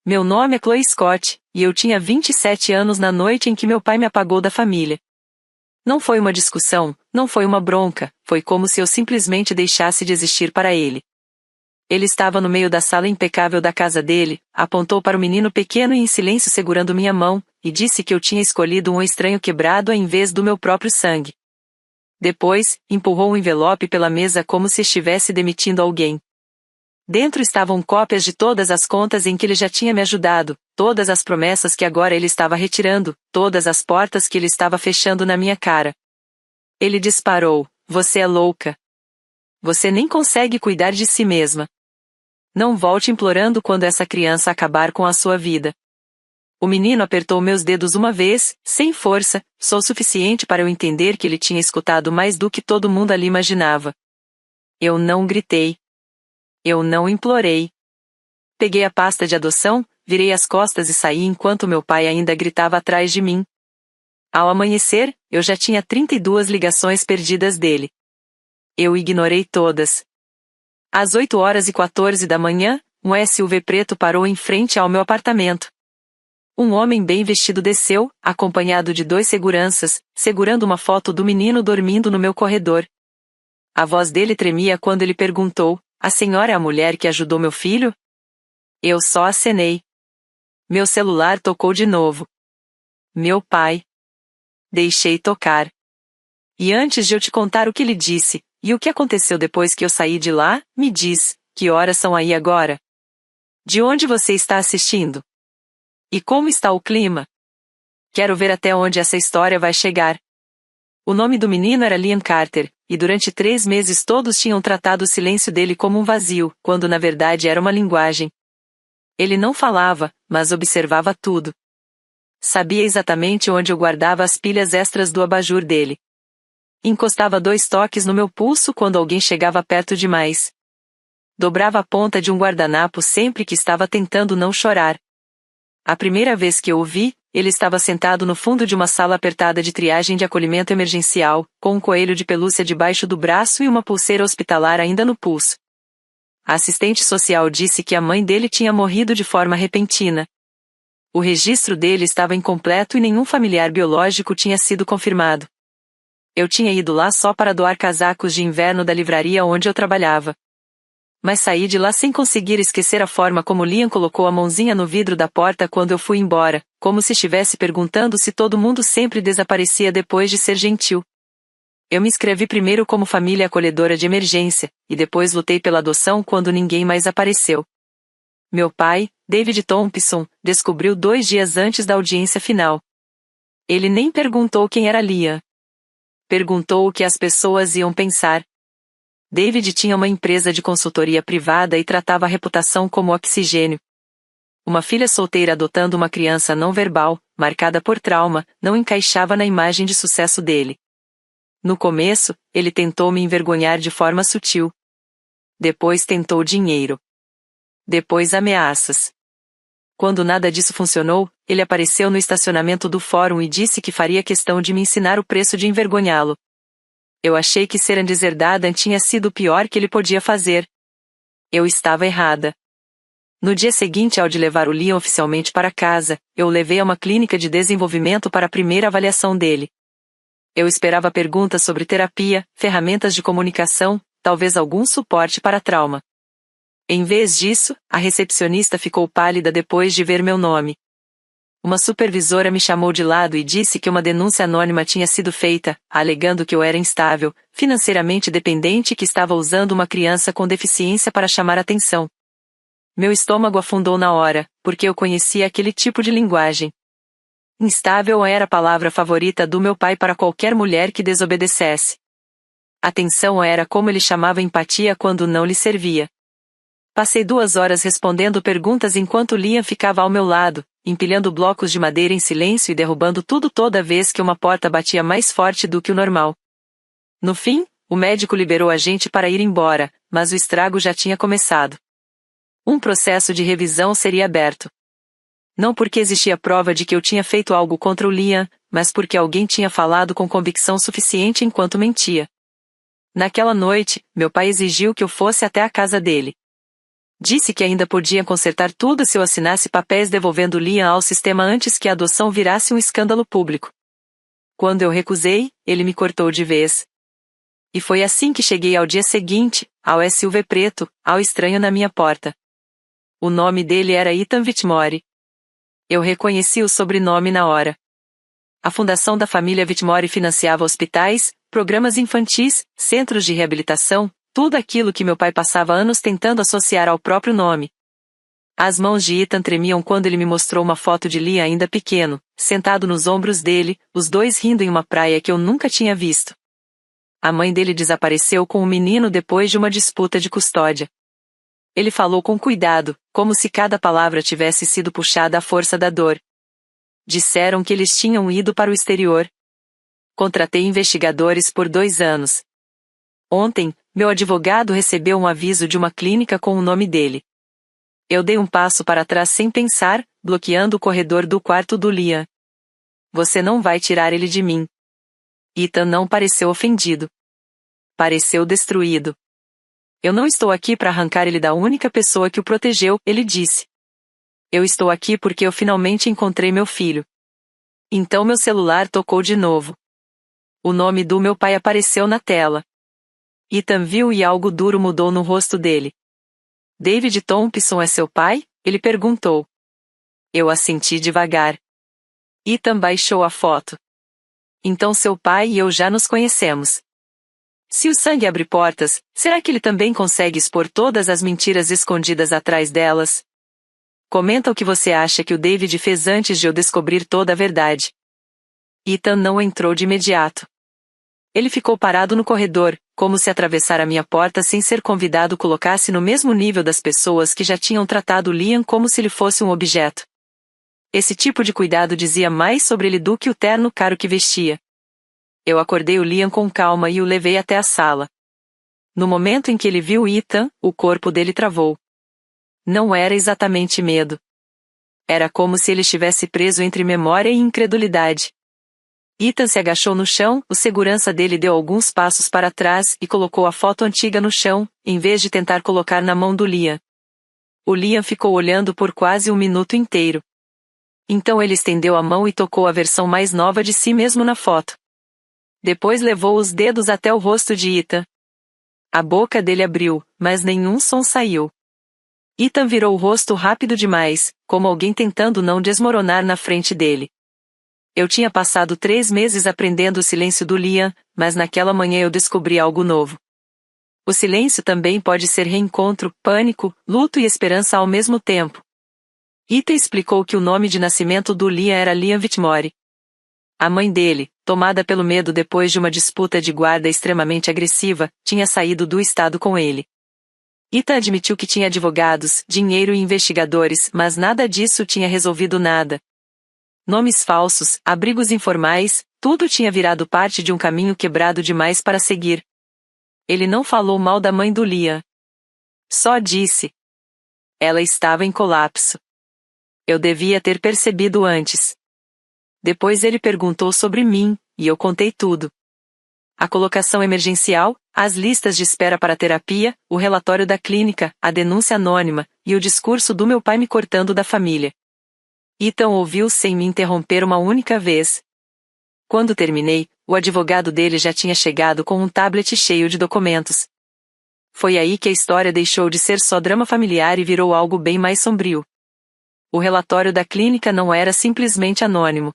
Meu nome é Chloe Scott, e eu tinha 27 anos na noite em que meu pai me apagou da família. Não foi uma discussão, não foi uma bronca, foi como se eu simplesmente deixasse de existir para ele. Ele estava no meio da sala impecável da casa dele, apontou para o menino pequeno e em silêncio segurando minha mão, e disse que eu tinha escolhido um estranho quebrado em vez do meu próprio sangue. Depois, empurrou um envelope pela mesa como se estivesse demitindo alguém. Dentro estavam cópias de todas as contas em que ele já tinha me ajudado, todas as promessas que agora ele estava retirando, todas as portas que ele estava fechando na minha cara. Ele disparou: "Você é louca. Você nem consegue cuidar de si mesma. Não volte implorando quando essa criança acabar com a sua vida." O menino apertou meus dedos uma vez, sem força, só o suficiente para eu entender que ele tinha escutado mais do que todo mundo ali imaginava. Eu não gritei. Eu não implorei. Peguei a pasta de adoção, virei as costas e saí enquanto meu pai ainda gritava atrás de mim. Ao amanhecer, eu já tinha 32 ligações perdidas dele. Eu ignorei todas. Às 8h14 da manhã, um SUV preto parou em frente ao meu apartamento. Um homem bem vestido desceu, acompanhado de 2 seguranças, segurando uma foto do menino dormindo no meu corredor. A voz dele tremia quando ele perguntou: "A senhora é a mulher que ajudou meu filho?" Eu só acenei. Meu celular tocou de novo. Meu pai. Deixei tocar. E antes de eu te contar o que ele disse, e o que aconteceu depois que eu saí de lá, me diz: que horas são aí agora? De onde você está assistindo? E como está o clima? Quero ver até onde essa história vai chegar. O nome do menino era Liam Carter, e durante 3 meses todos tinham tratado o silêncio dele como um vazio, quando na verdade era uma linguagem. Ele não falava, mas observava tudo. Sabia exatamente onde eu guardava as pilhas extras do abajur dele. Encostava 2 toques no meu pulso quando alguém chegava perto demais. Dobrava a ponta de um guardanapo sempre que estava tentando não chorar. A primeira vez que eu o vi, ele estava sentado no fundo de uma sala apertada de triagem de acolhimento emergencial, com um coelho de pelúcia debaixo do braço e uma pulseira hospitalar ainda no pulso. A assistente social disse que a mãe dele tinha morrido de forma repentina. O registro dele estava incompleto e nenhum familiar biológico tinha sido confirmado. Eu tinha ido lá só para doar casacos de inverno da livraria onde eu trabalhava. Mas saí de lá sem conseguir esquecer a forma como Liam colocou a mãozinha no vidro da porta quando eu fui embora, como se estivesse perguntando se todo mundo sempre desaparecia depois de ser gentil. Eu me inscrevi primeiro como família acolhedora de emergência, e depois lutei pela adoção quando ninguém mais apareceu. Meu pai, David Thompson, descobriu 2 dias antes da audiência final. Ele nem perguntou quem era Liam. Perguntou o que as pessoas iam pensar. David tinha uma empresa de consultoria privada e tratava a reputação como oxigênio. Uma filha solteira adotando uma criança não verbal, marcada por trauma, não encaixava na imagem de sucesso dele. No começo, ele tentou me envergonhar de forma sutil. Depois tentou dinheiro. Depois ameaças. Quando nada disso funcionou, ele apareceu no estacionamento do fórum e disse que faria questão de me ensinar o preço de envergonhá-lo. Eu achei que ser deserdada tinha sido o pior que ele podia fazer. Eu estava errada. No dia seguinte ao de levar o Liam oficialmente para casa, eu o levei a uma clínica de desenvolvimento para a primeira avaliação dele. Eu esperava perguntas sobre terapia, ferramentas de comunicação, talvez algum suporte para trauma. Em vez disso, a recepcionista ficou pálida depois de ver meu nome. Uma supervisora me chamou de lado e disse que uma denúncia anônima tinha sido feita, alegando que eu era instável, financeiramente dependente e que estava usando uma criança com deficiência para chamar atenção. Meu estômago afundou na hora, porque eu conhecia aquele tipo de linguagem. Instável era a palavra favorita do meu pai para qualquer mulher que desobedecesse. Atenção era como ele chamava empatia quando não lhe servia. Passei 2 horas respondendo perguntas enquanto Liam ficava ao meu lado, empilhando blocos de madeira em silêncio e derrubando tudo toda vez que uma porta batia mais forte do que o normal. No fim, o médico liberou a gente para ir embora, mas o estrago já tinha começado. Um processo de revisão seria aberto. Não porque existia prova de que eu tinha feito algo contra o Liam, mas porque alguém tinha falado com convicção suficiente enquanto mentia. Naquela noite, meu pai exigiu que eu fosse até a casa dele. Disse que ainda podia consertar tudo se eu assinasse papéis devolvendo Liam ao sistema antes que a adoção virasse um escândalo público. Quando eu recusei, ele me cortou de vez. E foi assim que cheguei ao dia seguinte, ao SUV preto, ao estranho na minha porta. O nome dele era Ethan Whitmore. Eu reconheci o sobrenome na hora. A fundação da família Whitmore financiava hospitais, programas infantis, centros de reabilitação, tudo aquilo que meu pai passava anos tentando associar ao próprio nome. As mãos de Ethan tremiam quando ele me mostrou uma foto de Liam ainda pequeno, sentado nos ombros dele, os dois rindo em uma praia que eu nunca tinha visto. A mãe dele desapareceu com o menino depois de uma disputa de custódia. Ele falou com cuidado, como se cada palavra tivesse sido puxada à força da dor. Disseram que eles tinham ido para o exterior. Contratei investigadores por 2 anos. Ontem, meu advogado recebeu um aviso de uma clínica com o nome dele. Eu dei um passo para trás sem pensar, bloqueando o corredor do quarto do Liam. Você não vai tirar ele de mim. Ethan não pareceu ofendido. Pareceu destruído. Eu não estou aqui para arrancar ele da única pessoa que o protegeu, ele disse. Eu estou aqui porque eu finalmente encontrei meu filho. Então meu celular tocou de novo. O nome do meu pai apareceu na tela. Ethan viu e algo duro mudou no rosto dele. David Thompson é seu pai? Ele perguntou. Eu assenti devagar. Ethan baixou a foto. Então seu pai e eu já nos conhecemos. Se o sangue abre portas, será que ele também consegue expor todas as mentiras escondidas atrás delas? Comenta o que você acha que o David fez antes de eu descobrir toda a verdade. Ethan não entrou de imediato. Ele ficou parado no corredor, como se atravessar a minha porta sem ser convidado colocasse no mesmo nível das pessoas que já tinham tratado Liam como se ele fosse um objeto. Esse tipo de cuidado dizia mais sobre ele do que o terno caro que vestia. Eu acordei o Liam com calma e o levei até a sala. No momento em que ele viu Ethan, o corpo dele travou. Não era exatamente medo. Era como se ele estivesse preso entre memória e incredulidade. Ethan se agachou no chão, o segurança dele deu alguns passos para trás e colocou a foto antiga no chão, em vez de tentar colocar na mão do Liam. O Liam ficou olhando por quase 1 minuto inteiro. Então ele estendeu a mão e tocou a versão mais nova de si mesmo na foto. Depois levou os dedos até o rosto de Ethan. A boca dele abriu, mas nenhum som saiu. Ethan virou o rosto rápido demais, como alguém tentando não desmoronar na frente dele. Eu tinha passado 3 meses aprendendo o silêncio do Liam, mas naquela manhã eu descobri algo novo. O silêncio também pode ser reencontro, pânico, luto e esperança ao mesmo tempo. Ethan explicou que o nome de nascimento do Liam era Liam Whitmore. A mãe dele, tomada pelo medo depois de uma disputa de guarda extremamente agressiva, tinha saído do estado com ele. Ethan admitiu que tinha advogados, dinheiro e investigadores, mas nada disso tinha resolvido nada. Nomes falsos, abrigos informais, tudo tinha virado parte de um caminho quebrado demais para seguir. Ele não falou mal da mãe do Liam. Só disse. Ela estava em colapso. Eu devia ter percebido antes. Depois ele perguntou sobre mim, e eu contei tudo. A colocação emergencial, as listas de espera para terapia, o relatório da clínica, a denúncia anônima, e o discurso do meu pai me cortando da família. Ethan ouviu sem me interromper uma única vez. Quando terminei, o advogado dele já tinha chegado com um tablet cheio de documentos. Foi aí que a história deixou de ser só drama familiar e virou algo bem mais sombrio. O relatório da clínica não era simplesmente anônimo.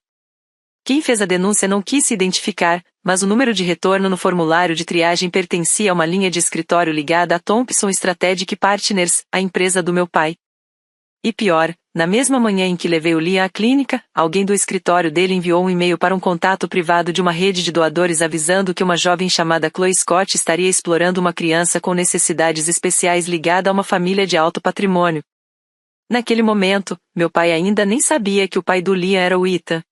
Quem fez a denúncia não quis se identificar, mas o número de retorno no formulário de triagem pertencia a uma linha de escritório ligada a Thompson Strategic Partners, a empresa do meu pai. E pior, na mesma manhã em que levei o Liam à clínica, alguém do escritório dele enviou um e-mail para um contato privado de uma rede de doadores avisando que uma jovem chamada Chloe Scott estaria explorando uma criança com necessidades especiais ligada a uma família de alto patrimônio. Naquele momento, meu pai ainda nem sabia que o pai do Liam era o Ethan.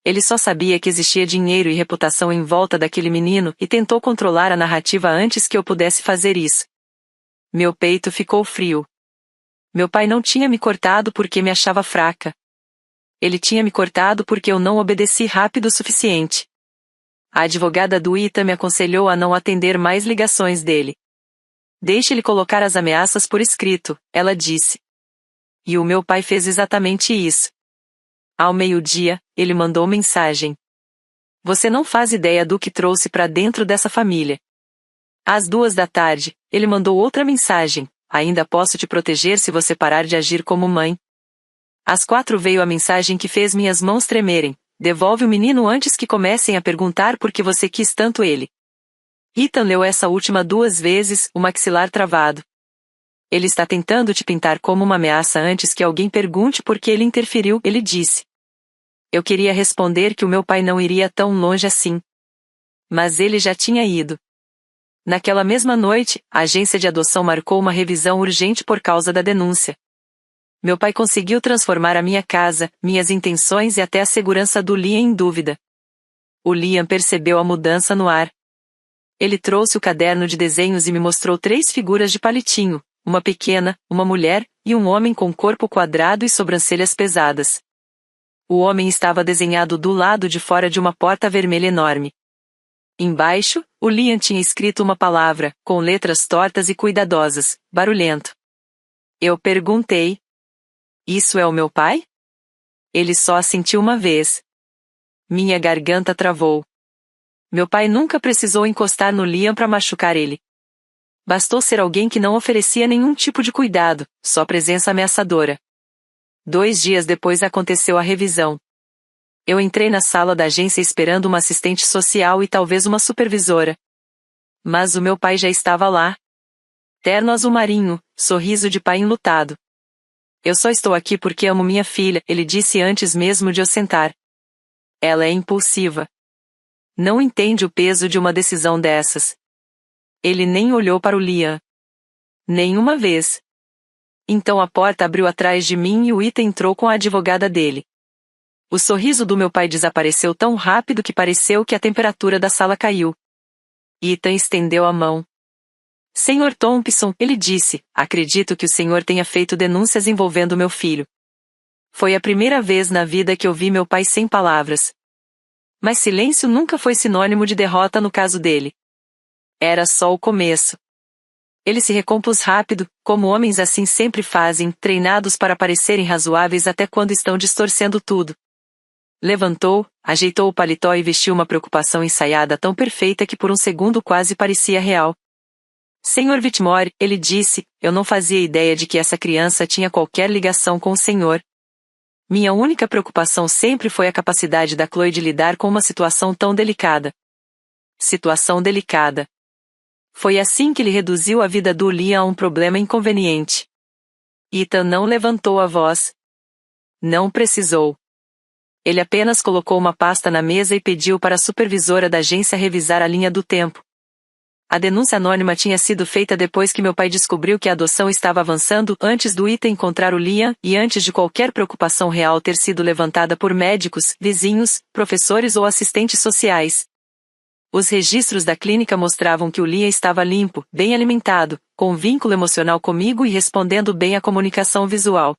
Ele só sabia que existia dinheiro e reputação em volta daquele menino e tentou controlar a narrativa antes que eu pudesse fazer isso. Meu peito ficou frio. Meu pai não tinha me cortado porque me achava fraca. Ele tinha me cortado porque eu não obedeci rápido o suficiente. A advogada do Ethan me aconselhou a não atender mais ligações dele. Deixe-ele colocar as ameaças por escrito, ela disse. E o meu pai fez exatamente isso. Ao meio-dia, ele mandou mensagem. Você não faz ideia do que trouxe para dentro dessa família. Às 2 da tarde, ele mandou outra mensagem. Ainda posso te proteger se você parar de agir como mãe. Às 4 veio a mensagem que fez minhas mãos tremerem. Devolve o menino antes que comecem a perguntar por que você quis tanto ele. Ethan leu essa última 2 vezes, o maxilar travado. Ele está tentando te pintar como uma ameaça antes que alguém pergunte por que ele interferiu, ele disse. Eu queria responder que o meu pai não iria tão longe assim. Mas ele já tinha ido. Naquela mesma noite, a agência de adoção marcou uma revisão urgente por causa da denúncia. Meu pai conseguiu transformar a minha casa, minhas intenções e até a segurança do Liam em dúvida. O Liam percebeu a mudança no ar. Ele trouxe o caderno de desenhos e me mostrou 3 figuras de palitinho, uma pequena, uma mulher, e um homem com corpo quadrado e sobrancelhas pesadas. O homem estava desenhado do lado de fora de uma porta vermelha enorme. Embaixo, o Liam tinha escrito uma palavra, com letras tortas e cuidadosas, barulhento. Eu perguntei. Isso é o meu pai? Ele só assentiu uma vez. Minha garganta travou. Meu pai nunca precisou encostar no Liam para machucar ele. Bastou ser alguém que não oferecia nenhum tipo de cuidado, só presença ameaçadora. 2 dias depois aconteceu a revisão. Eu entrei na sala da agência esperando uma assistente social e talvez uma supervisora. Mas o meu pai já estava lá. Terno azul marinho, sorriso de pai enlutado. Eu só estou aqui porque amo minha filha, ele disse antes mesmo de eu sentar. Ela é impulsiva. Não entende o peso de uma decisão dessas. Ele nem olhou para o Liam. Nenhuma vez. Então a porta abriu atrás de mim e o Ethan entrou com a advogada dele. O sorriso do meu pai desapareceu tão rápido que pareceu que a temperatura da sala caiu. Ethan estendeu a mão. Senhor Thompson, ele disse, acredito que o senhor tenha feito denúncias envolvendo meu filho. Foi a primeira vez na vida que eu vi meu pai sem palavras. Mas silêncio nunca foi sinônimo de derrota no caso dele. Era só o começo. Ele se recompôs rápido, como homens assim sempre fazem, treinados para parecerem razoáveis até quando estão distorcendo tudo. Levantou, ajeitou o paletó e vestiu uma preocupação ensaiada tão perfeita que por um segundo quase parecia real. Senhor Whitmore, ele disse, eu não fazia ideia de que essa criança tinha qualquer ligação com o senhor. Minha única preocupação sempre foi a capacidade da Chloe de lidar com uma situação tão delicada. Situação delicada. Foi assim que ele reduziu a vida do Liam a um problema inconveniente. Ethan não levantou a voz. Não precisou. Ele apenas colocou uma pasta na mesa e pediu para a supervisora da agência revisar a linha do tempo. A denúncia anônima tinha sido feita depois que meu pai descobriu que a adoção estava avançando antes do Ethan encontrar o Liam e antes de qualquer preocupação real ter sido levantada por médicos, vizinhos, professores ou assistentes sociais. Os registros da clínica mostravam que o Liam estava limpo, bem alimentado, com vínculo emocional comigo e respondendo bem à comunicação visual.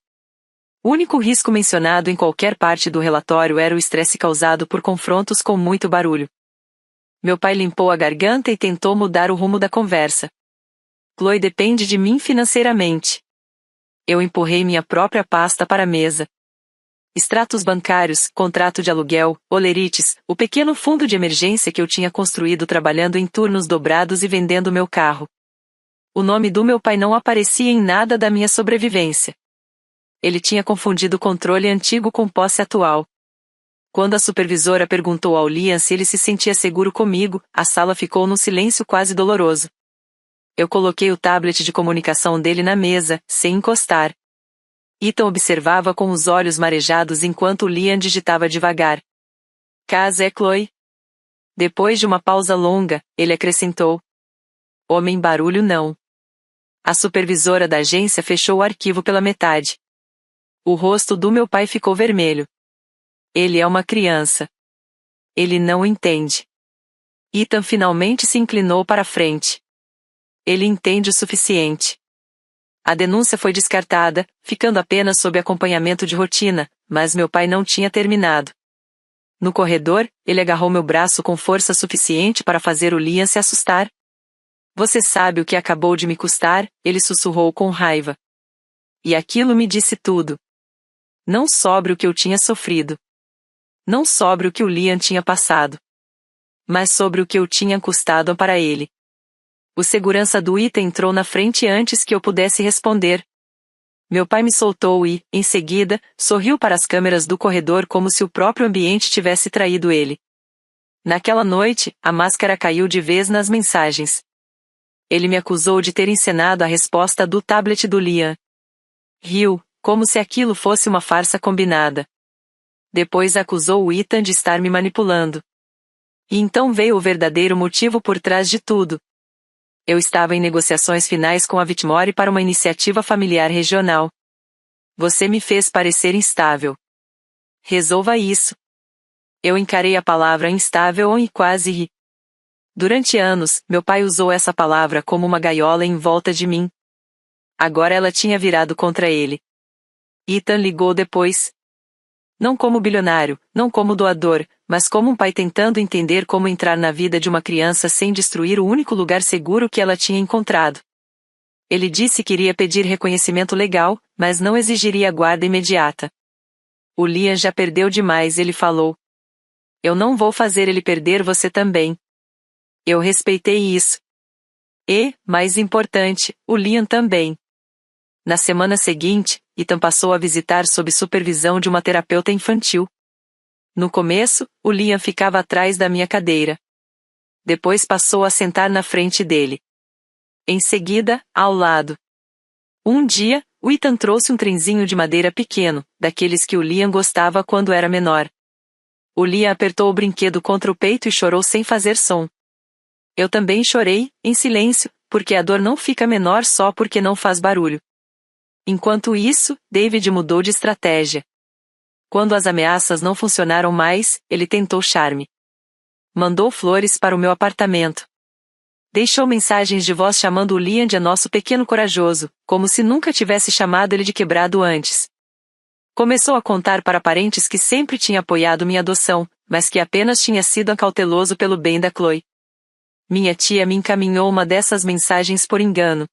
O único risco mencionado em qualquer parte do relatório era o estresse causado por confrontos com muito barulho. Meu pai limpou a garganta e tentou mudar o rumo da conversa. Chloe depende de mim financeiramente. Eu empurrei minha própria pasta para a mesa. Extratos bancários, contrato de aluguel, olerites, o pequeno fundo de emergência que eu tinha construído trabalhando em turnos dobrados e vendendo meu carro. O nome do meu pai não aparecia em nada da minha sobrevivência. Ele tinha confundido controle antigo com posse atual. Quando a supervisora perguntou ao Liam se ele se sentia seguro comigo, a sala ficou num silêncio quase doloroso. Eu coloquei o tablet de comunicação dele na mesa, sem encostar. Ethan observava com os olhos marejados enquanto o Liam digitava devagar. Casa é Chloe? Depois de uma pausa longa, ele acrescentou. Homem barulho não. A supervisora da agência fechou o arquivo pela metade. O rosto do meu pai ficou vermelho. Ele é uma criança. Ele não entende. Ethan finalmente se inclinou para a frente. Ele entende o suficiente. A denúncia foi descartada, ficando apenas sob acompanhamento de rotina, mas meu pai não tinha terminado. No corredor, ele agarrou meu braço com força suficiente para fazer o Liam se assustar. Você sabe o que acabou de me custar? Ele sussurrou com raiva. E aquilo me disse tudo. Não sobre o que eu tinha sofrido. Não sobre o que o Liam tinha passado. Mas sobre o que eu tinha custado para ele. O segurança do Ethan entrou na frente antes que eu pudesse responder. Meu pai me soltou e, em seguida, sorriu para as câmeras do corredor como se o próprio ambiente tivesse traído ele. Naquela noite, a máscara caiu de vez nas mensagens. Ele me acusou de ter encenado a resposta do tablet do Liam. Riu, como se aquilo fosse uma farsa combinada. Depois acusou o Ethan de estar me manipulando. E então veio o verdadeiro motivo por trás de tudo. Eu estava em negociações finais com a Whitmore para uma iniciativa familiar regional. Você me fez parecer instável. Resolva isso. Eu encarei a palavra instável e quase ri. Durante anos, meu pai usou essa palavra como uma gaiola em volta de mim. Agora ela tinha virado contra ele. Ethan ligou depois. Não como bilionário, não como doador, mas como um pai tentando entender como entrar na vida de uma criança sem destruir o único lugar seguro que ela tinha encontrado. Ele disse que iria pedir reconhecimento legal, mas não exigiria guarda imediata. O Liam já perdeu demais, ele falou. Eu não vou fazer ele perder você também. Eu respeitei isso. E, mais importante, o Liam também. Na semana seguinte, Ethan passou a visitar sob supervisão de uma terapeuta infantil. No começo, o Liam ficava atrás da minha cadeira. Depois passou a sentar na frente dele. Em seguida, ao lado. Um dia, o Ethan trouxe um trenzinho de madeira pequeno, daqueles que o Liam gostava quando era menor. O Liam apertou o brinquedo contra o peito e chorou sem fazer som. Eu também chorei, em silêncio, porque a dor não fica menor só porque não faz barulho. Enquanto isso, David mudou de estratégia. Quando as ameaças não funcionaram mais, ele tentou charme. Mandou flores para o meu apartamento. Deixou mensagens de voz chamando o Liam de nosso pequeno corajoso, como se nunca tivesse chamado ele de quebrado antes. Começou a contar para parentes que sempre tinha apoiado minha adoção, mas que apenas tinha sido acauteloso pelo bem da Chloe. Minha tia me encaminhou uma dessas mensagens por engano.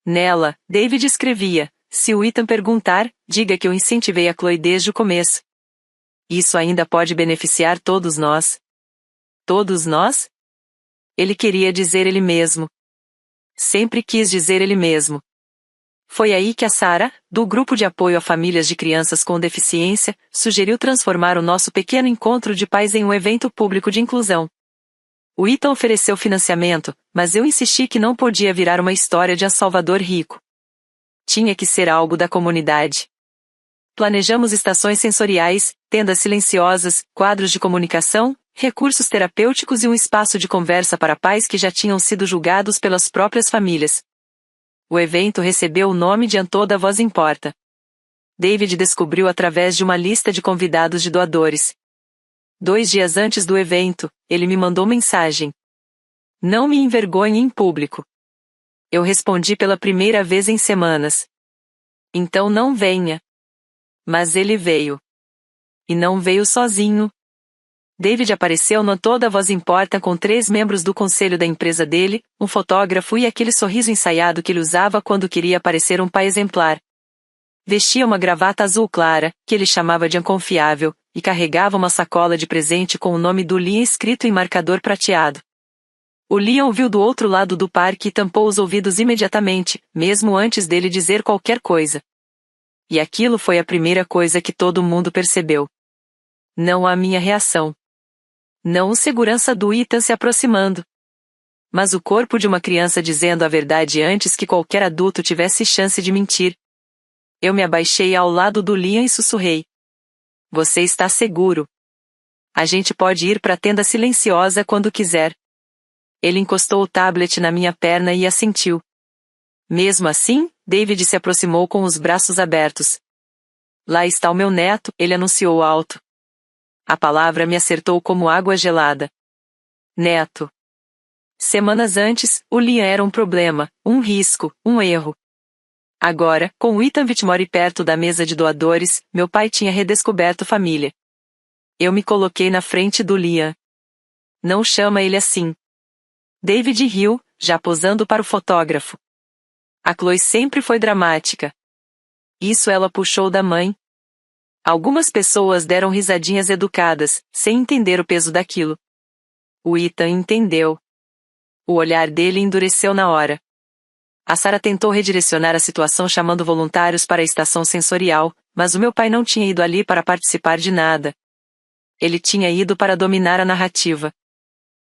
Nela, David escrevia: se o Ethan perguntar, diga que eu incentivei a Chloe desde o começo. Isso ainda pode beneficiar todos nós. Todos nós? Ele queria dizer ele mesmo. Sempre quis dizer ele mesmo. Foi aí que a Sarah, do Grupo de Apoio a Famílias de Crianças com Deficiência, sugeriu transformar o nosso pequeno encontro de pais em um evento público de inclusão. O Ethan ofereceu financiamento, mas eu insisti que não podia virar uma história de Salvador rico. Tinha que ser algo da comunidade. Planejamos estações sensoriais, tendas silenciosas, quadros de comunicação, recursos terapêuticos e um espaço de conversa para pais que já tinham sido julgados pelas próprias famílias. O evento recebeu o nome de Toda Voz Importa. David descobriu através de uma lista de convidados de doadores. 2 dias antes do evento, ele me mandou mensagem. Não me envergonhe em público. Eu respondi pela primeira vez em semanas. Então não venha. Mas ele veio. E não veio sozinho. David apareceu no Toda Voz Importa com 3 membros do conselho da empresa dele, um fotógrafo e aquele sorriso ensaiado que ele usava quando queria parecer um pai exemplar. Vestia uma gravata azul clara, que ele chamava de inconfiável, e carregava uma sacola de presente com o nome do Liam escrito em marcador prateado. O Liam ouviu do outro lado do parque e tampou os ouvidos imediatamente, mesmo antes dele dizer qualquer coisa. E aquilo foi a primeira coisa que todo mundo percebeu. Não a minha reação. Não o segurança do Ethan se aproximando. Mas o corpo de uma criança dizendo a verdade antes que qualquer adulto tivesse chance de mentir. Eu me abaixei ao lado do Liam e sussurrei. Você está seguro. A gente pode ir para a tenda silenciosa quando quiser. Ele encostou o tablet na minha perna e assentiu. Mesmo assim, David se aproximou com os braços abertos. Lá está o meu neto, ele anunciou alto. A palavra me acertou como água gelada. Neto. Semanas antes, o Liam era um problema, um risco, um erro. Agora, com o Ethan Whitmore perto da mesa de doadores, meu pai tinha redescoberto família. Eu me coloquei na frente do Liam. Não chama ele assim. David riu, já posando para o fotógrafo. A Chloe sempre foi dramática. Isso ela puxou da mãe. Algumas pessoas deram risadinhas educadas, sem entender o peso daquilo. O Ethan entendeu. O olhar dele endureceu na hora. A Sarah tentou redirecionar a situação chamando voluntários para a estação sensorial, mas o meu pai não tinha ido ali para participar de nada. Ele tinha ido para dominar a narrativa.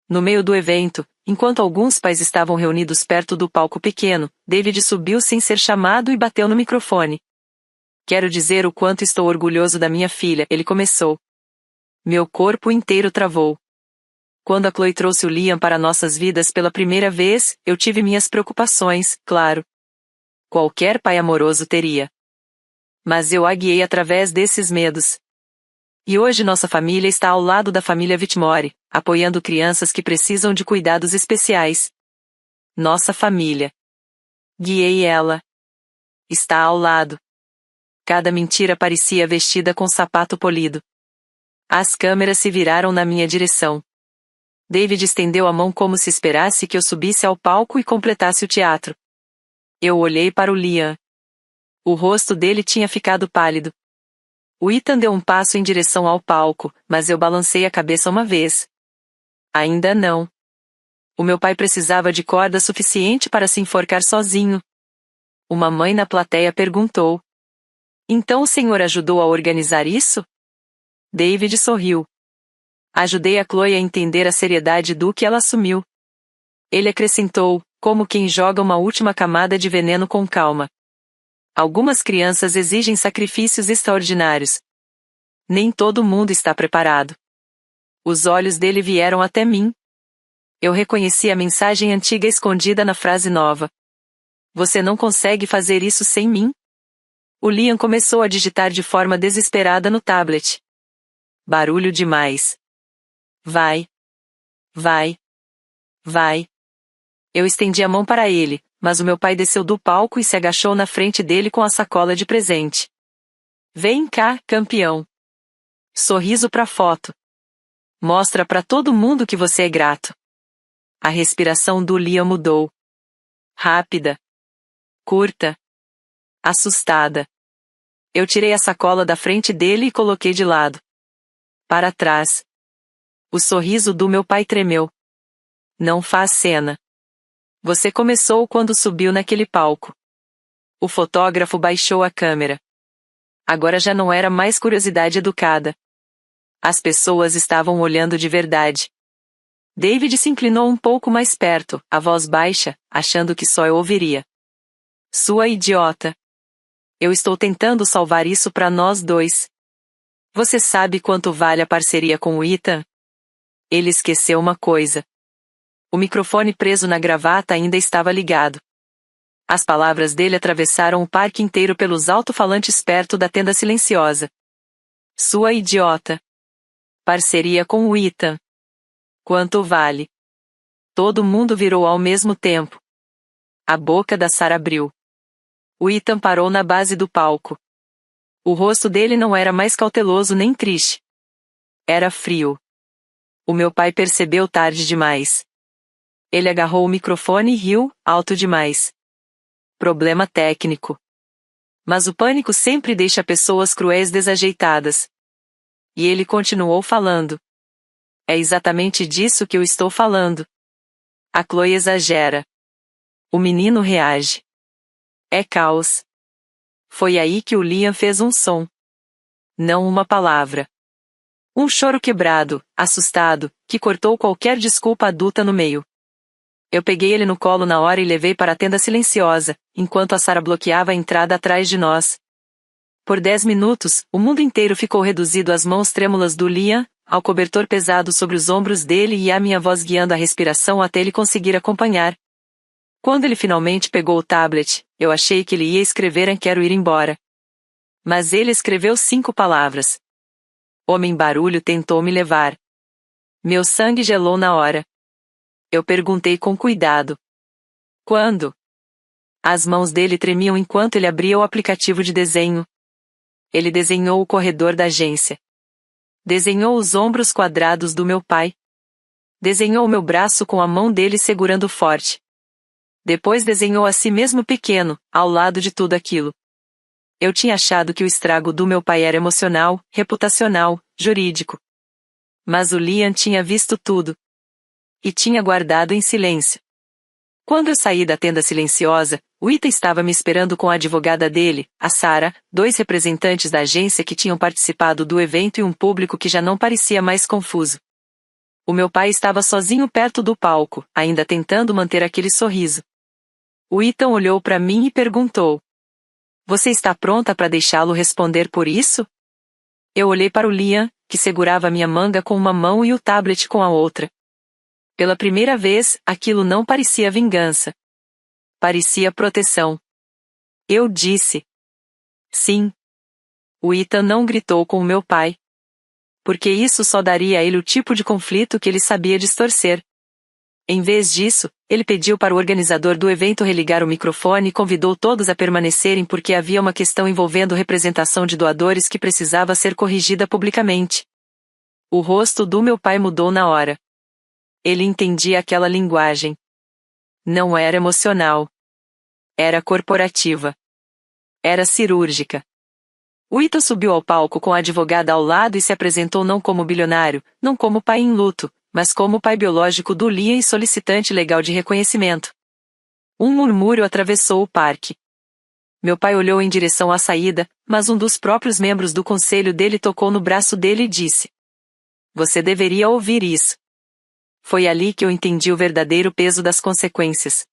No meio do evento, enquanto alguns pais estavam reunidos perto do palco pequeno, David subiu sem ser chamado e bateu no microfone. Quero dizer o quanto estou orgulhoso da minha filha, ele começou. Meu corpo inteiro travou. Quando a Chloe trouxe o Liam para nossas vidas pela primeira vez, eu tive minhas preocupações, claro. Qualquer pai amoroso teria. Mas eu a guiei através desses medos. E hoje nossa família está ao lado da família Whitmore, apoiando crianças que precisam de cuidados especiais. Nossa família. Guiei ela. Está ao lado. Cada mentira parecia vestida com sapato polido. As câmeras se viraram na minha direção. David estendeu a mão como se esperasse que eu subisse ao palco e completasse o teatro. Eu olhei para o Liam. O rosto dele tinha ficado pálido. O Ethan deu um passo em direção ao palco, mas eu balancei a cabeça uma vez. Ainda não. O meu pai precisava de corda suficiente para se enforcar sozinho. Uma mãe na plateia perguntou. Então o senhor ajudou a organizar isso? David sorriu. Ajudei a Chloe a entender a seriedade do que ela assumiu. Ele acrescentou, como quem joga uma última camada de veneno com calma. Algumas crianças exigem sacrifícios extraordinários. Nem todo mundo está preparado. Os olhos dele vieram até mim. Eu reconheci a mensagem antiga escondida na frase nova. Você não consegue fazer isso sem mim? O Liam começou a digitar de forma desesperada no tablet. Barulho demais. Vai. Vai. Vai. Eu estendi a mão para ele, mas o meu pai desceu do palco e se agachou na frente dele com a sacola de presente. Vem cá, campeão. Sorriso pra foto. Mostra pra todo mundo que você é grato. A respiração do Liam mudou. Rápida. Curta. Assustada. Eu tirei a sacola da frente dele e coloquei de lado. Para trás. O sorriso do meu pai tremeu. Não faz cena. Você começou quando subiu naquele palco. O fotógrafo baixou a câmera. Agora já não era mais curiosidade educada. As pessoas estavam olhando de verdade. David se inclinou um pouco mais perto, a voz baixa, achando que só eu ouviria. Sua idiota. Eu estou tentando salvar isso para nós dois. Você sabe quanto vale a parceria com o Ethan? Ele esqueceu uma coisa. O microfone preso na gravata ainda estava ligado. As palavras dele atravessaram o parque inteiro pelos alto-falantes perto da tenda silenciosa. Sua idiota. Parceria com o Ethan. Quanto vale? Todo mundo virou ao mesmo tempo. A boca da Sarah abriu. O Ethan parou na base do palco. O rosto dele não era mais cauteloso nem triste. Era frio. O meu pai percebeu tarde demais. Ele agarrou o microfone e riu, alto demais. Problema técnico. Mas o pânico sempre deixa pessoas cruéis desajeitadas. E ele continuou falando. É exatamente disso que eu estou falando. A Chloe exagera. O menino reage. É caos. Foi aí que o Liam fez um som. Não uma palavra. Um choro quebrado, assustado, que cortou qualquer desculpa adulta no meio. Eu peguei ele no colo na hora e levei para a tenda silenciosa, enquanto a Sarah bloqueava a entrada atrás de nós. Por 10 minutos, o mundo inteiro ficou reduzido às mãos trêmulas do Liam, ao cobertor pesado sobre os ombros dele e à minha voz guiando a respiração até ele conseguir acompanhar. Quando ele finalmente pegou o tablet, eu achei que ele ia escrever "Quero ir embora". Mas ele escreveu 5 palavras. Homem-barulho tentou me levar. Meu sangue gelou na hora. Eu perguntei com cuidado. Quando? As mãos dele tremiam enquanto ele abria o aplicativo de desenho. Ele desenhou o corredor da agência. Desenhou os ombros quadrados do meu pai. Desenhou o meu braço com a mão dele segurando forte, Depois desenhou a si mesmo pequeno, ao lado de tudo aquilo. Eu tinha achado que o estrago do meu pai era emocional, reputacional, jurídico. Mas o Liam tinha visto tudo. E tinha guardado em silêncio. Quando eu saí da tenda silenciosa, o Ita estava me esperando com a advogada dele, a Sarah, 2 representantes da agência que tinham participado do evento e um público que já não parecia mais confuso. O meu pai estava sozinho perto do palco, ainda tentando manter aquele sorriso. O Ethan olhou para mim e perguntou: "Você está pronta para deixá-lo responder por isso?" Eu olhei para o Liam, que segurava minha manga com uma mão e o tablet com a outra. Pela primeira vez, aquilo não parecia vingança. Parecia proteção. Eu disse: "Sim." O Ethan não gritou com o meu pai. Porque isso só daria a ele o tipo de conflito que ele sabia distorcer. Em vez disso, ele pediu para o organizador do evento religar o microfone e convidou todos a permanecerem porque havia uma questão envolvendo representação de doadores que precisava ser corrigida publicamente. O rosto do meu pai mudou na hora. Ele entendia aquela linguagem. Não era emocional. Era corporativa. Era cirúrgica. O Ita subiu ao palco com a advogada ao lado e se apresentou não como bilionário, não como pai em luto, mas como pai biológico do Liam e solicitante legal de reconhecimento. Um murmúrio atravessou o parque. Meu pai olhou em direção à saída, mas um dos próprios membros do conselho dele tocou no braço dele e disse: "Você deveria ouvir isso." Foi ali que eu entendi o verdadeiro peso das consequências.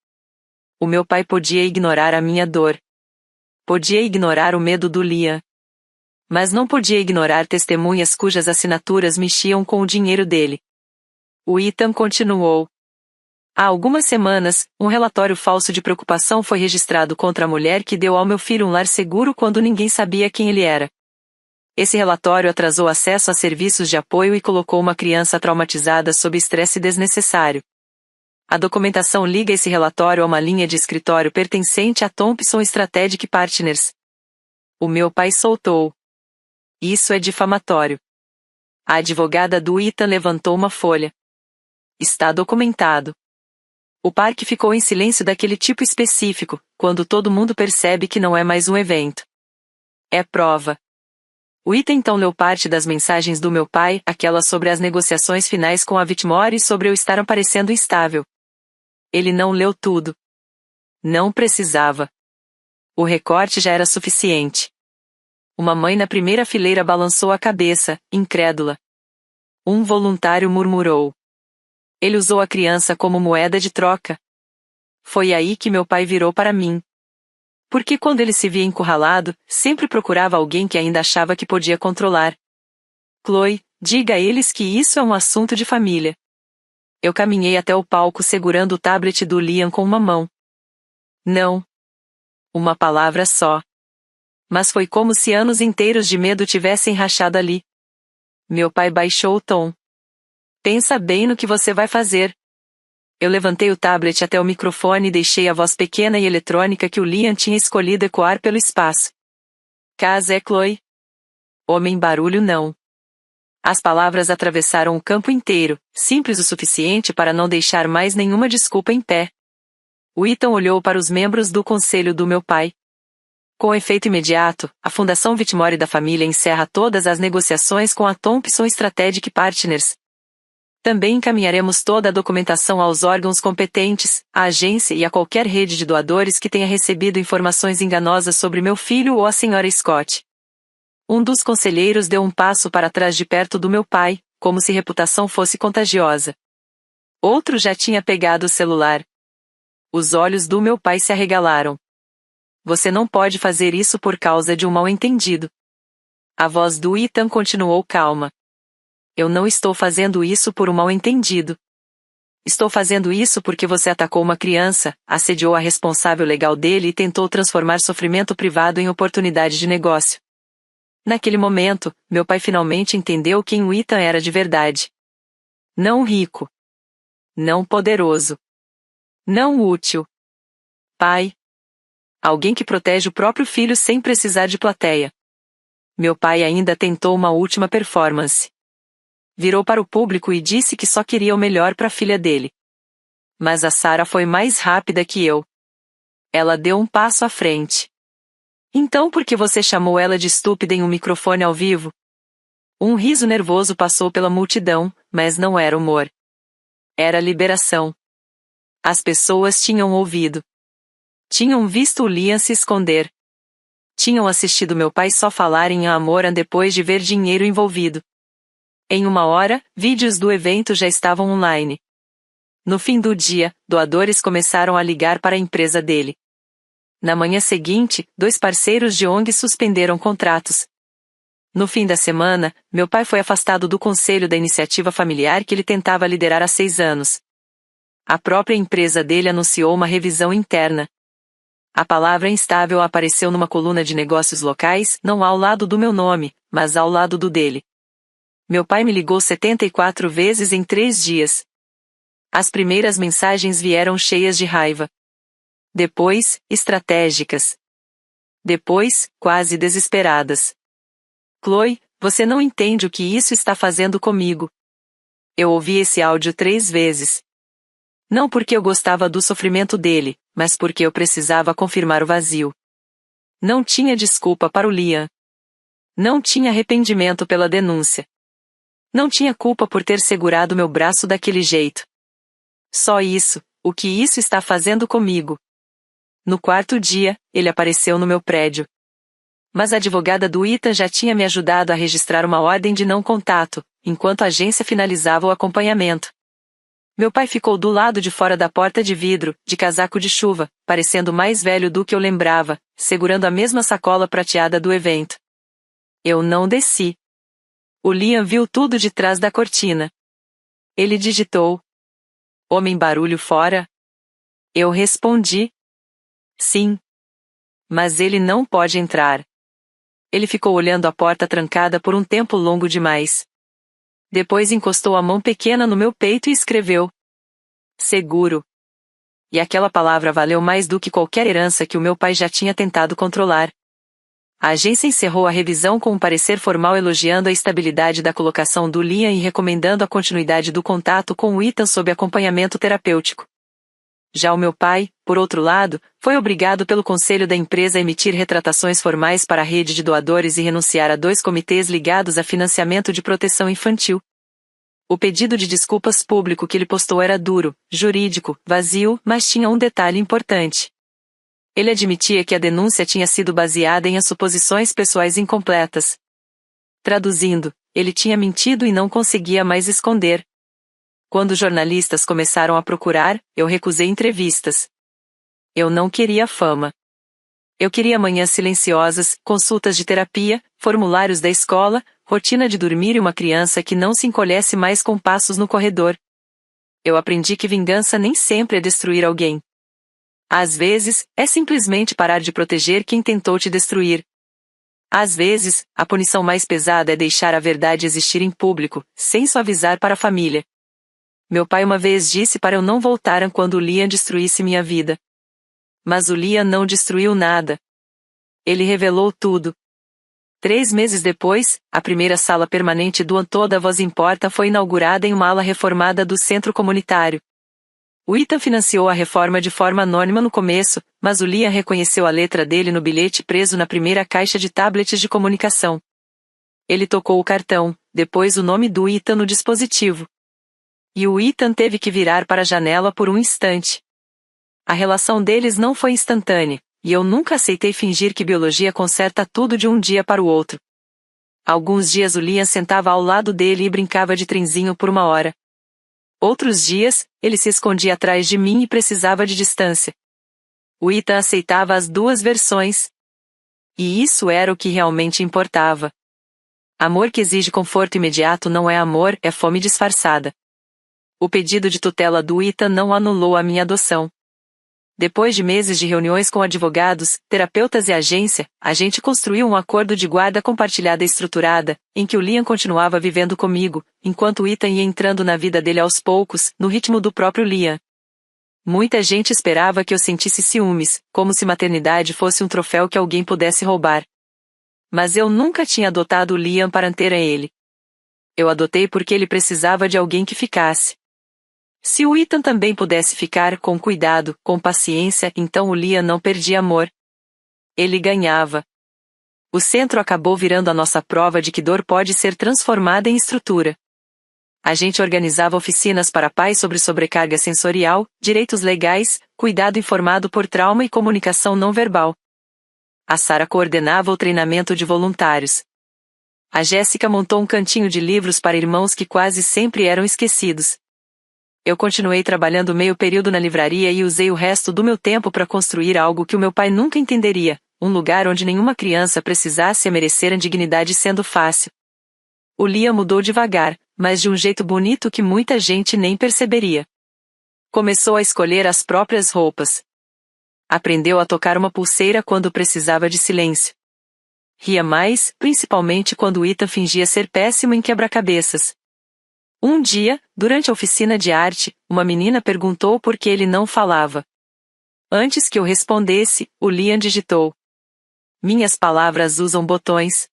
O meu pai podia ignorar a minha dor. Podia ignorar o medo do Liam. Mas não podia ignorar testemunhas cujas assinaturas mexiam com o dinheiro dele. O Ethan continuou: "Há algumas semanas, um relatório falso de preocupação foi registrado contra a mulher que deu ao meu filho um lar seguro quando ninguém sabia quem ele era. Esse relatório atrasou acesso a serviços de apoio e colocou uma criança traumatizada sob estresse desnecessário. A documentação liga esse relatório a uma linha de escritório pertencente a Thompson Strategic Partners." O meu pai soltou: "Isso é difamatório." A advogada do Ethan levantou uma folha. "Está documentado." O parque ficou em silêncio daquele tipo específico, quando todo mundo percebe que não é mais um evento. É prova. O Ethan então leu parte das mensagens do meu pai, aquela sobre as negociações finais com a Whitmore e sobre eu estar parecendo instável. Ele não leu tudo. Não precisava. O recorte já era suficiente. Uma mãe na primeira fileira balançou a cabeça, incrédula. Um voluntário murmurou: "Ele usou a criança como moeda de troca." Foi aí que meu pai virou para mim. Porque quando ele se via encurralado, sempre procurava alguém que ainda achava que podia controlar. "Chloe, diga a eles que isso é um assunto de família." Eu caminhei até o palco segurando o tablet do Liam com uma mão. Não. Uma palavra só. Mas foi como se anos inteiros de medo tivessem rachado ali. Meu pai baixou o tom. "Pensa bem no que você vai fazer." Eu levantei o tablet até o microfone e deixei a voz pequena e eletrônica que o Liam tinha escolhido ecoar pelo espaço. "Casa é Chloe." Homem barulho não. As palavras atravessaram o campo inteiro, simples o suficiente para não deixar mais nenhuma desculpa em pé. O Ethan olhou para os membros do conselho do meu pai. Com efeito imediato, a Fundação Whitmore da família encerra todas as negociações com a Thompson Strategic Partners. Também encaminharemos toda a documentação aos órgãos competentes, à agência e a qualquer rede de doadores que tenha recebido informações enganosas sobre meu filho ou a Sra. Scott. Um dos conselheiros deu um passo para trás de perto do meu pai, como se reputação fosse contagiosa. Outro já tinha pegado o celular. Os olhos do meu pai se arregalaram. "Você não pode fazer isso por causa de um mal-entendido." A voz do Ethan continuou calma. "Eu não estou fazendo isso por um mal-entendido. Estou fazendo isso porque você atacou uma criança, assediou a responsável legal dele e tentou transformar sofrimento privado em oportunidade de negócio." Naquele momento, meu pai finalmente entendeu quem o Ethan era de verdade. Não rico. Não poderoso. Não útil. Pai. Alguém que protege o próprio filho sem precisar de plateia. Meu pai ainda tentou uma última performance. Virou para o público e disse que só queria o melhor para a filha dele. Mas a Sarah foi mais rápida que eu. Ela deu um passo à frente. Então por que você chamou ela de estúpida em um microfone ao vivo? Um riso nervoso passou pela multidão, mas não era humor. Era liberação. As pessoas tinham ouvido. Tinham visto o Liam se esconder. Tinham assistido meu pai só falar em amor depois de ver dinheiro envolvido. Em 1 hora, vídeos do evento já estavam online. No fim do dia, doadores começaram a ligar para a empresa dele. Na manhã seguinte, 2 parceiros de ONG suspenderam contratos. No fim da semana, meu pai foi afastado do conselho da iniciativa familiar que ele tentava liderar há 6 anos. A própria empresa dele anunciou uma revisão interna. A palavra instável apareceu numa coluna de negócios locais, não ao lado do meu nome, mas ao lado do dele. Meu pai me ligou 74 vezes em 3 dias. As primeiras mensagens vieram cheias de raiva. Depois, estratégicas. Depois, quase desesperadas. Chloe, você não entende o que isso está fazendo comigo. Eu ouvi esse áudio 3 vezes. Não porque eu gostava do sofrimento dele, mas porque eu precisava confirmar o vazio. Não tinha desculpa para o Liam. Não tinha arrependimento pela denúncia. Não tinha culpa por ter segurado meu braço daquele jeito. Só isso, o que isso está fazendo comigo. No 4º dia, ele apareceu no meu prédio. Mas a advogada do Ethan já tinha me ajudado a registrar uma ordem de não contato, enquanto a agência finalizava o acompanhamento. Meu pai ficou do lado de fora da porta de vidro, de casaco de chuva, parecendo mais velho do que eu lembrava, segurando a mesma sacola prateada do evento. Eu não desci. O Liam viu tudo de trás da cortina. Ele digitou: "Homem barulho fora?" Eu respondi: "Sim." Mas ele não pode entrar. Ele ficou olhando a porta trancada por um tempo longo demais. Depois encostou a mão pequena no meu peito e escreveu: "Seguro." E aquela palavra valeu mais do que qualquer herança que o meu pai já tinha tentado controlar. A agência encerrou a revisão com um parecer formal elogiando a estabilidade da colocação do Liam e recomendando a continuidade do contato com o Ethan sob acompanhamento terapêutico. Já o meu pai, por outro lado, foi obrigado pelo conselho da empresa a emitir retratações formais para a rede de doadores e renunciar a 2 comitês ligados a financiamento de proteção infantil. O pedido de desculpas público que ele postou era duro, jurídico, vazio, mas tinha um detalhe importante. Ele admitia que a denúncia tinha sido baseada em suposições pessoais incompletas. Traduzindo, ele tinha mentido e não conseguia mais esconder. Quando jornalistas começaram a procurar, eu recusei entrevistas. Eu não queria fama. Eu queria manhãs silenciosas, consultas de terapia, formulários da escola, rotina de dormir e uma criança que não se encolhesse mais com passos no corredor. Eu aprendi que vingança nem sempre é destruir alguém. Às vezes, é simplesmente parar de proteger quem tentou te destruir. Às vezes, a punição mais pesada é deixar a verdade existir em público, sem suavizar para a família. Meu pai uma vez disse para eu não voltar quando o Liam destruísse minha vida. Mas o Liam não destruiu nada. Ele revelou tudo. 3 meses depois, a primeira sala permanente do Toda Voz Importa foi inaugurada em uma ala reformada do centro comunitário. O Ethan financiou a reforma de forma anônima no começo, mas o Liam reconheceu a letra dele no bilhete preso na primeira caixa de tablets de comunicação. Ele tocou o cartão, depois o nome do Ethan no dispositivo. E o Ethan teve que virar para a janela por um instante. A relação deles não foi instantânea, e eu nunca aceitei fingir que biologia conserta tudo de um dia para o outro. Alguns dias o Liam sentava ao lado dele e brincava de trenzinho por 1 hora. Outros dias, ele se escondia atrás de mim e precisava de distância. O Ethan aceitava as 2 versões. E isso era o que realmente importava. Amor que exige conforto imediato não é amor, é fome disfarçada. O pedido de tutela do Ethan não anulou a minha adoção. Depois de meses de reuniões com advogados, terapeutas e agência, a gente construiu um acordo de guarda compartilhada estruturada, em que o Liam continuava vivendo comigo, enquanto o Ethan ia entrando na vida dele aos poucos, no ritmo do próprio Liam. Muita gente esperava que eu sentisse ciúmes, como se maternidade fosse um troféu que alguém pudesse roubar. Mas eu nunca tinha adotado o Liam para ter a ele. Eu adotei porque ele precisava de alguém que ficasse. Se o Ethan também pudesse ficar com cuidado, com paciência, então o Liam não perdia amor. Ele ganhava. O centro acabou virando a nossa prova de que dor pode ser transformada em estrutura. A gente organizava oficinas para pais sobre sobrecarga sensorial, direitos legais, cuidado informado por trauma e comunicação não verbal. A Sara coordenava o treinamento de voluntários. A Jéssica montou um cantinho de livros para irmãos que quase sempre eram esquecidos. Eu continuei trabalhando meio período na livraria e usei o resto do meu tempo para construir algo que o meu pai nunca entenderia, um lugar onde nenhuma criança precisasse merecer a dignidade sendo fácil. O Liam mudou devagar, mas de um jeito bonito que muita gente nem perceberia. Começou a escolher as próprias roupas. Aprendeu a tocar uma pulseira quando precisava de silêncio. Ria mais, principalmente quando Ethan fingia ser péssimo em quebra-cabeças. Um dia, durante a oficina de arte, uma menina perguntou por que ele não falava. Antes que eu respondesse, o Liam digitou: "Minhas palavras usam botões."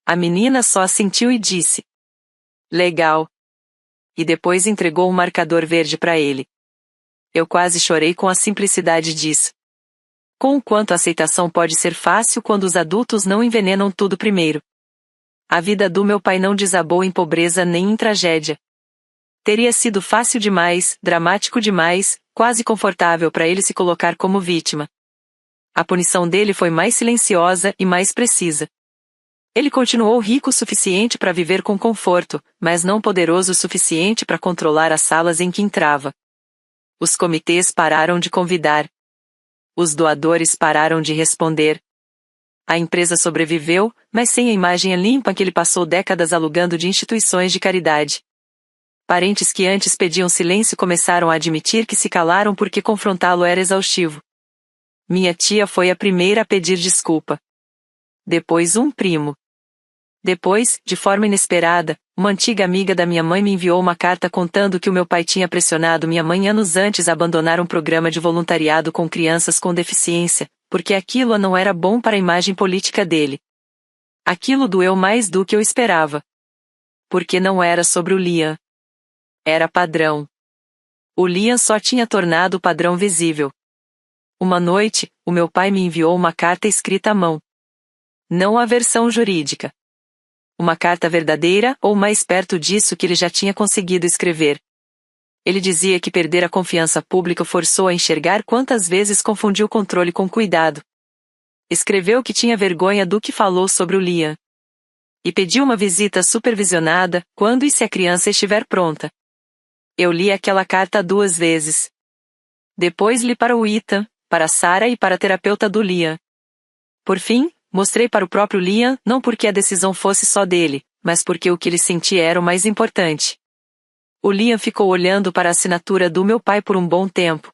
A menina só assentiu e disse: "Legal." E depois entregou um marcador verde para ele. Eu quase chorei com a simplicidade disso. Com o quanto a aceitação pode ser fácil quando os adultos não envenenam tudo primeiro. A vida do meu pai não desabou em pobreza nem em tragédia. Teria sido fácil demais, dramático demais, quase confortável para ele se colocar como vítima. A punição dele foi mais silenciosa e mais precisa. Ele continuou rico o suficiente para viver com conforto, mas não poderoso o suficiente para controlar as salas em que entrava. Os comitês pararam de convidar. Os doadores pararam de responder. A empresa sobreviveu, mas sem a imagem limpa que ele passou décadas alugando de instituições de caridade. Parentes que antes pediam silêncio começaram a admitir que se calaram porque confrontá-lo era exaustivo. Minha tia foi a primeira a pedir desculpa. Depois um primo. Depois, de forma inesperada, uma antiga amiga da minha mãe me enviou uma carta contando que o meu pai tinha pressionado minha mãe anos antes a abandonar um programa de voluntariado com crianças com deficiência, porque aquilo não era bom para a imagem política dele. Aquilo doeu mais do que eu esperava. Porque não era sobre o Liam. Era padrão. O Liam só tinha tornado o padrão visível. Uma noite, o meu pai me enviou uma carta escrita à mão. Não a versão jurídica. Uma carta verdadeira ou mais perto disso que ele já tinha conseguido escrever. Ele dizia que perder a confiança pública o forçou a enxergar quantas vezes confundiu controle com cuidado. Escreveu que tinha vergonha do que falou sobre o Liam. E pediu uma visita supervisionada, quando e se a criança estiver pronta. Eu li aquela carta 2 vezes. Depois li para o Ethan, para Sara e para a terapeuta do Liam. Por fim, mostrei para o próprio Liam, não porque a decisão fosse só dele, mas porque o que ele sentia era o mais importante. O Liam ficou olhando para a assinatura do meu pai por um bom tempo.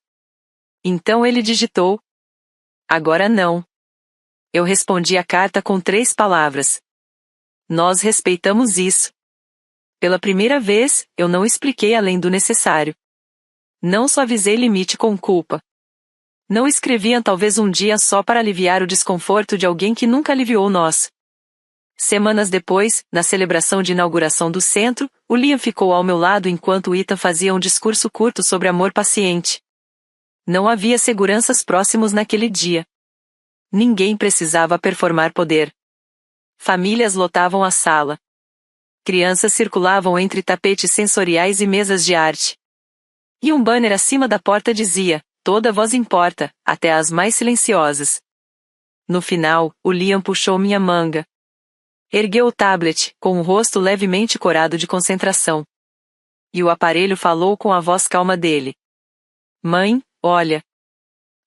Então ele digitou: "Agora não." Eu respondi a carta com 3 palavras. Nós respeitamos isso. Pela primeira vez, eu não expliquei além do necessário. Não suavizei limite com culpa. Não escrevi talvez um dia só para aliviar o desconforto de alguém que nunca aliviou o nosso. Semanas depois, na celebração de inauguração do centro, o Liam ficou ao meu lado enquanto o Ethan fazia um discurso curto sobre amor paciente. Não havia seguranças próximos naquele dia. Ninguém precisava performar poder. Famílias lotavam a sala. Crianças circulavam entre tapetes sensoriais e mesas de arte. E um banner acima da porta dizia: "Toda voz importa, até as mais silenciosas." No final, o Liam puxou minha manga. Ergueu o tablet, com o rosto levemente corado de concentração. E o aparelho falou com a voz calma dele: "Mãe, olha."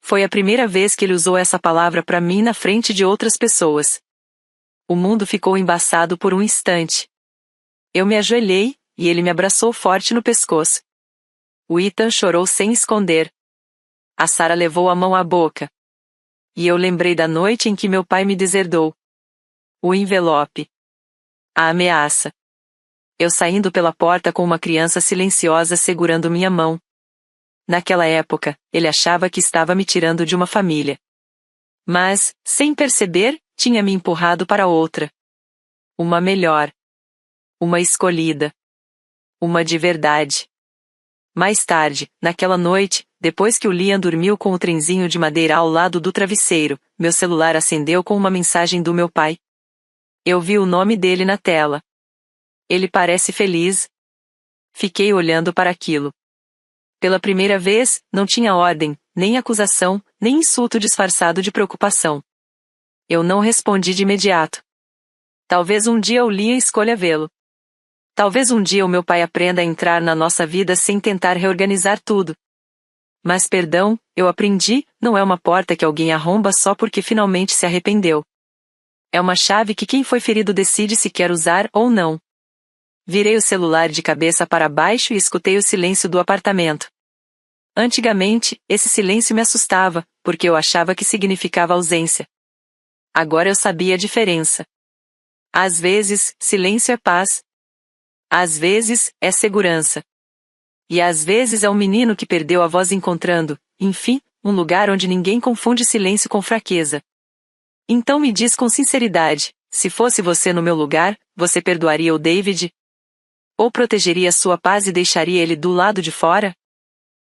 Foi a primeira vez que ele usou essa palavra para mim na frente de outras pessoas. O mundo ficou embaçado por um instante. Eu me ajoelhei, e ele me abraçou forte no pescoço. O Ethan chorou sem esconder. A Sara levou a mão à boca. E eu lembrei da noite em que meu pai me deserdou. O envelope. A ameaça. Eu saindo pela porta com uma criança silenciosa segurando minha mão. Naquela época, ele achava que estava me tirando de uma família. Mas, sem perceber, tinha me empurrado para outra. Uma melhor. Uma escolhida. Uma de verdade. Mais tarde, naquela noite, depois que o Liam dormiu com o trenzinho de madeira ao lado do travesseiro, meu celular acendeu com uma mensagem do meu pai. Eu vi o nome dele na tela. Ele parece feliz. Fiquei olhando para aquilo. Pela primeira vez, não tinha ordem, nem acusação, nem insulto disfarçado de preocupação. Eu não respondi de imediato. Talvez um dia o Liam escolha vê-lo. Talvez um dia o meu pai aprenda a entrar na nossa vida sem tentar reorganizar tudo. Mas perdão, eu aprendi, não é uma porta que alguém arromba só porque finalmente se arrependeu. É uma chave que quem foi ferido decide se quer usar ou não. Virei o celular de cabeça para baixo e escutei o silêncio do apartamento. Antigamente, esse silêncio me assustava, porque eu achava que significava ausência. Agora eu sabia a diferença. Às vezes, silêncio é paz. Às vezes, é segurança. E às vezes é um menino que perdeu a voz encontrando, enfim, um lugar onde ninguém confunde silêncio com fraqueza. Então me diz com sinceridade, se fosse você no meu lugar, você perdoaria o David? Ou protegeria sua paz e deixaria ele do lado de fora?